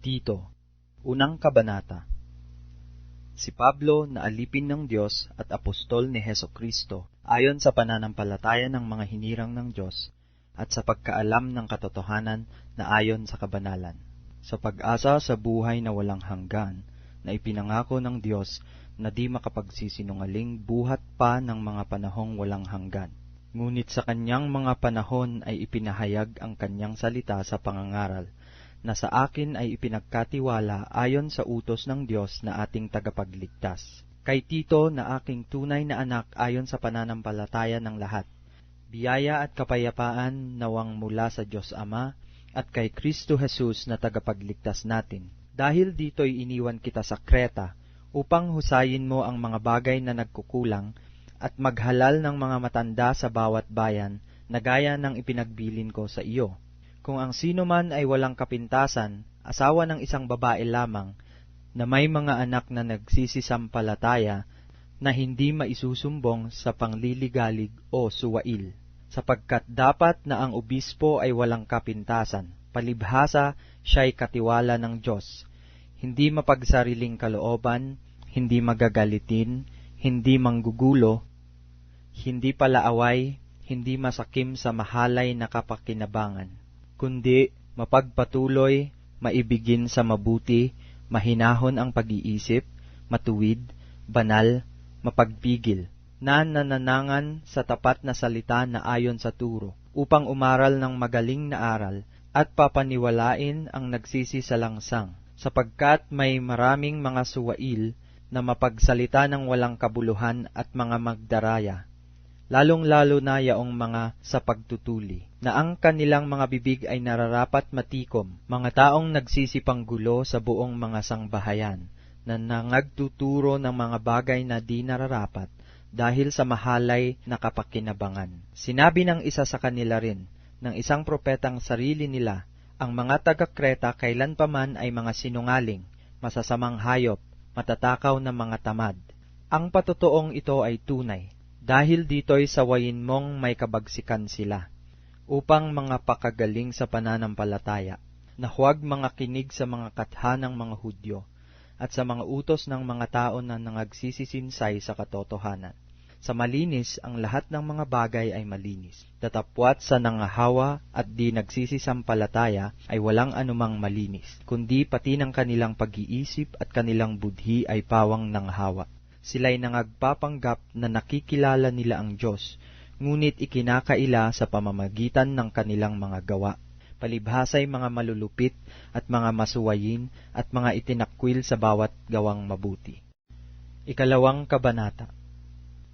Tito, unang kabanata. Si Pablo na alipin ng Diyos at apostol ni Hesukristo ayon sa pananampalataya ng mga hinirang ng Diyos at sa pagkaalam ng katotohanan na ayon sa kabanalan, sa pag-asa sa buhay na walang hanggan na ipinangako ng Diyos na di makapagsisinungaling buhat pa ng mga panahong walang hanggan. Ngunit sa kanyang mga panahon ay ipinahayag ang kanyang salita sa pangangaral, na sa akin ay ipinagkatiwala ayon sa utos ng Diyos na ating tagapagligtas. Kay Tito na aking tunay na anak ayon sa pananampalataya ng lahat, biyaya at kapayapaan nawang mula sa Diyos Ama at kay Kristo Jesus na tagapagligtas natin. Dahil dito'y iniwan kita sa Kreta, upang husayin mo ang mga bagay na nagkukulang at maghalal ng mga matanda sa bawat bayan na gaya ng ipinagbilin ko sa iyo. Kung ang sino man ay walang kapintasan, asawa ng isang babae lamang, na may mga anak na nagsisisampalataya, na hindi maisusumbong sa pangliligalig o suwail, sapagkat dapat na ang obispo ay walang kapintasan, palibhasa siya'y katiwala ng Diyos, hindi mapagsariling kalooban, hindi magagalitin, hindi manggugulo, hindi palaaway, hindi masakim sa mahalay na kapakinabangan, kundi mapagpatuloy, maibigin sa mabuti, mahinahon ang pag-iisip, matuwid, banal, mapagpigil, na nananangan sa tapat na salita na ayon sa turo, upang umaral ng magaling na aral, at papaniwalain ang nagsisisalangsang, sapagkat may maraming mga suwail na mapagsalita ng walang kabuluhan at mga magdaraya, lalong-lalo na yaong mga sa pagtutuli, na ang kanilang mga bibig ay nararapat matikom, mga taong nagsisipanggulo sa buong mga sangbahayan, na nangagtuturo ng mga bagay na di nararapat, dahil sa mahalay na kapakinabangan. Sinabi ng isa sa kanila rin, ng isang propetang sarili nila, ang mga taga-Kreta kailanpaman ay mga sinungaling, masasamang hayop, matatakaw na mga tamad. Ang patotoong ito ay tunay, dahil dito'y sawayin mong may kabagsikan sila, upang mga pakagaling sa pananampalataya, na huwag mga kinig sa mga katha ng mga Hudyo, at sa mga utos ng mga tao na nangagsisisinsay sa katotohanan. Sa malinis, ang lahat ng mga bagay ay malinis. Datapwat sa nangahawa at di nagsisisampalataya ay walang anumang malinis, kundi pati ng kanilang pag-iisip at kanilang budhi ay pawang nanghawa. Sila'y nangagpapanggap na nakikilala nila ang Diyos, ngunit ikinakaila sa pamamagitan ng kanilang mga gawa, palibhasa'y mga malulupit at mga masuwayin at mga itinakwil sa bawat gawang mabuti. Ikalawang kabanata.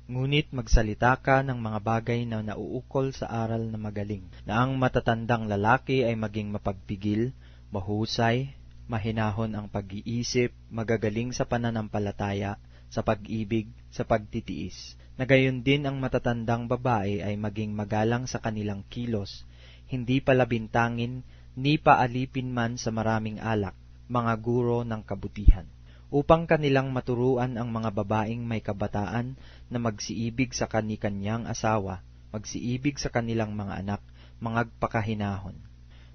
Ngunit magsalita ka ng mga bagay na nauukol sa aral na magaling, na ang matatandang lalaki ay maging mapagpigil, mahusay, mahinahon ang pag-iisip, magagaling sa pananampalataya, sa pag-ibig, sa pagtitiis. Na gayon din ang matatandang babae ay maging magalang sa kanilang kilos, hindi palabintangin, ni paalipin man sa maraming alak, mga guro ng kabutihan, upang kanilang maturuan ang mga babaeng may kabataan na magsiibig sa kani-kanyang asawa, magsiibig sa kanilang mga anak, mangagpakahinahon.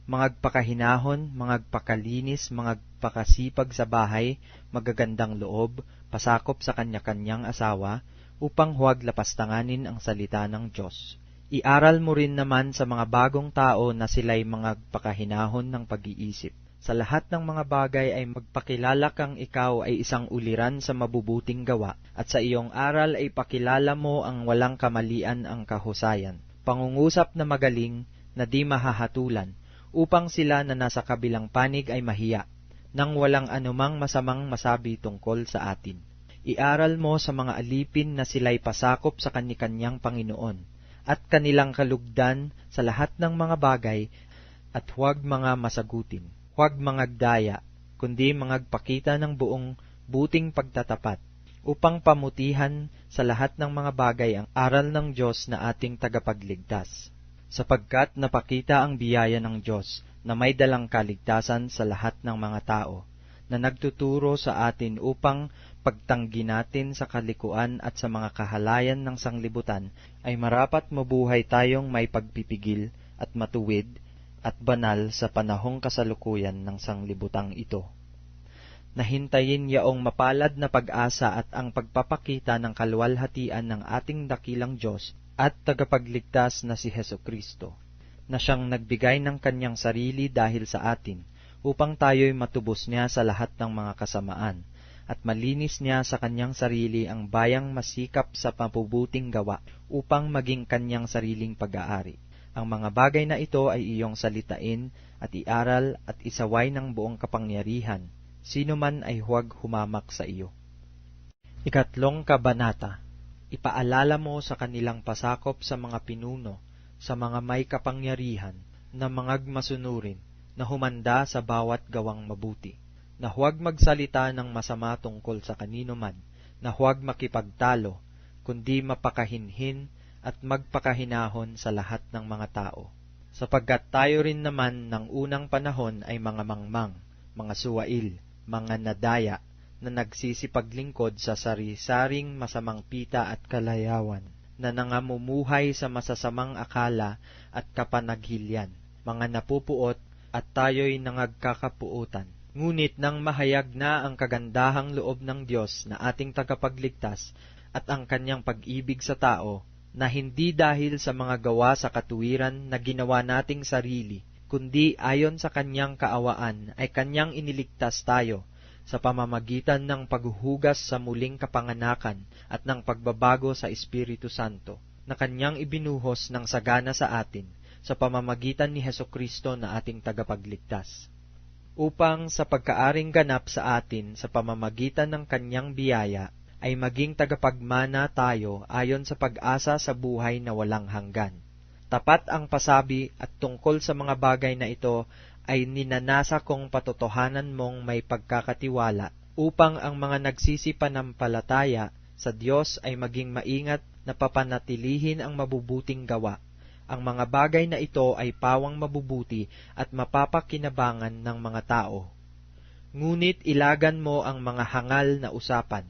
Mangagpakahinahon, mangagpakalinis, mangagpakasipag sa bahay, magagandang loob, pasakop sa kanya-kanyang asawa, upang huwag lapastanganin ang salita ng Diyos. Iaral mo rin naman sa mga bagong tao na sila'y mangagpakahinahon ng pag-iisip. Sa lahat ng mga bagay ay magpakilala kang ikaw ay isang uliran sa mabubuting gawa, at sa iyong aral ay pakilala mo ang walang kamalian ang kahusayan. Pangungusap na magaling, na di mahahatulan, upang sila na nasa kabilang panig ay mahiya, nang walang anumang masamang masabi tungkol sa atin. Iaral mo sa mga alipin na sila'y pasakop sa kani-kanyang Panginoon, at kanilang kalugdan sa lahat ng mga bagay, at huwag mga masagutin, huwag mangagdaya, kundi mangagpakita ng buong buting pagtatapat, upang pamutihan sa lahat ng mga bagay ang aral ng Diyos na ating tagapagligtas. Sapagkat napakita ang biyaya ng Diyos na may dalang kaligtasan sa lahat ng mga tao, na nagtuturo sa atin upang pagtanggi natin sa kalikuan at sa mga kahalayan ng sanglibutan, ay marapat mabuhay tayong may pagpipigil at matuwid at banal sa panahong kasalukuyan ng sanglibutang ito. Nahintayin yaong mapalad na pag-asa at ang pagpapakita ng kaluwalhatian ng ating dakilang Diyos at tagapagligtas na si Hesukristo, na siyang nagbigay ng kanyang sarili dahil sa atin, upang tayo'y matubos niya sa lahat ng mga kasamaan, at malinis niya sa kanyang sarili ang bayang masikap sa mabubuting gawa, upang maging kanyang sariling pag-aari. Ang mga bagay na ito ay iyong salitain at iaral at isaway ng buong kapangyarihan. Sino man ay huwag humamak sa iyo. Ikatlong kabanata. Ipaalala mo sa kanilang pasakop sa mga pinuno, sa mga may kapangyarihan, na mga masunurin, na humanda sa bawat gawang mabuti, na huwag magsalita ng masama tungkol sa kanino man, na huwag makipagtalo, kundi mapakahinhin at magpakahinahon sa lahat ng mga tao. Sapagkat tayo rin naman ng unang panahon ay mga mangmang, mga suwail, mga nadaya, na nagsisipaglingkod sa sari-saring masamang pita at kalayawan, na nangamumuhay sa masasamang akala at kapanaghilyan, mga napupuot at tayo'y nangagkakapuutan. Ngunit nang mahayag na ang kagandahang loob ng Diyos na ating tagapagligtas at ang kanyang pag-ibig sa tao, na hindi dahil sa mga gawa sa katuwiran na ginawa nating sarili, kundi ayon sa kanyang kaawaan ay kanyang iniligtas tayo sa pamamagitan ng paghuhugas sa muling kapanganakan at ng pagbabago sa Espiritu Santo, na kanyang ibinuhos ng sagana sa atin sa pamamagitan ni Hesukristo na ating tagapagligtas, upang sa pagkaaring ganap sa atin sa pamamagitan ng kanyang biyaya ay maging tagapagmana tayo ayon sa pag-asa sa buhay na walang hanggan. Tapat ang pasabi at tungkol sa mga bagay na ito ay ninanasa kong patotohanan mong may pagkakatiwala, upang ang mga nagsisipanampalataya sa Diyos ay maging maingat na papanatilihin ang mabubuting gawa. Ang mga bagay na ito ay pawang mabubuti at mapapakinabangan ng mga tao. Ngunit ilagan mo ang mga hangal na usapan,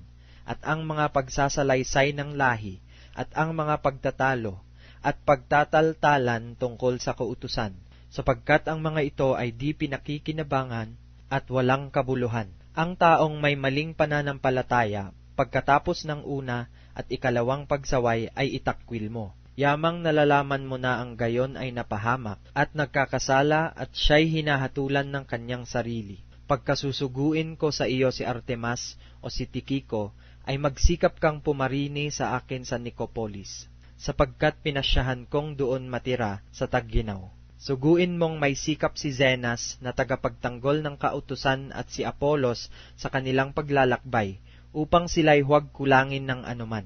at ang mga pagsasalaysay ng lahi, at ang mga pagtatalo, at pagtataltalan tungkol sa kautusan, sapagkat ang mga ito ay di pinakikinabangan at walang kabuluhan. Ang taong may maling pananampalataya, pagkatapos ng una at ikalawang pagsaway ay itakwil mo. Yamang nalalaman mo na ang gayon ay napahamak at nagkakasala at siya'y hinahatulan ng kanyang sarili. Pagkasusuguin ko sa iyo si Artemas o si Tikiko, ay magsikap kang pumarini sa akin sa Nicopolis, sapagkat pinasyahan kong doon matira sa Tagginaw. Suguin mong may sikap si Zenas na tagapagtanggol ng kautusan at si Apolos sa kanilang paglalakbay, upang sila'y huwag kulangin ng anuman.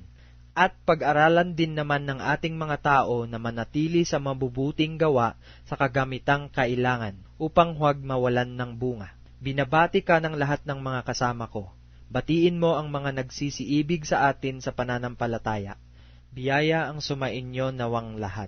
At pag-aralan din naman ng ating mga tao na manatili sa mabubuting gawa sa kagamitang kailangan, upang huwag mawalan ng bunga. Binabati ka ng lahat ng mga kasama ko. Batiin mo ang mga nagsisiibig sa atin sa pananampalataya. Biyaya ang sumainyo nawang lahat.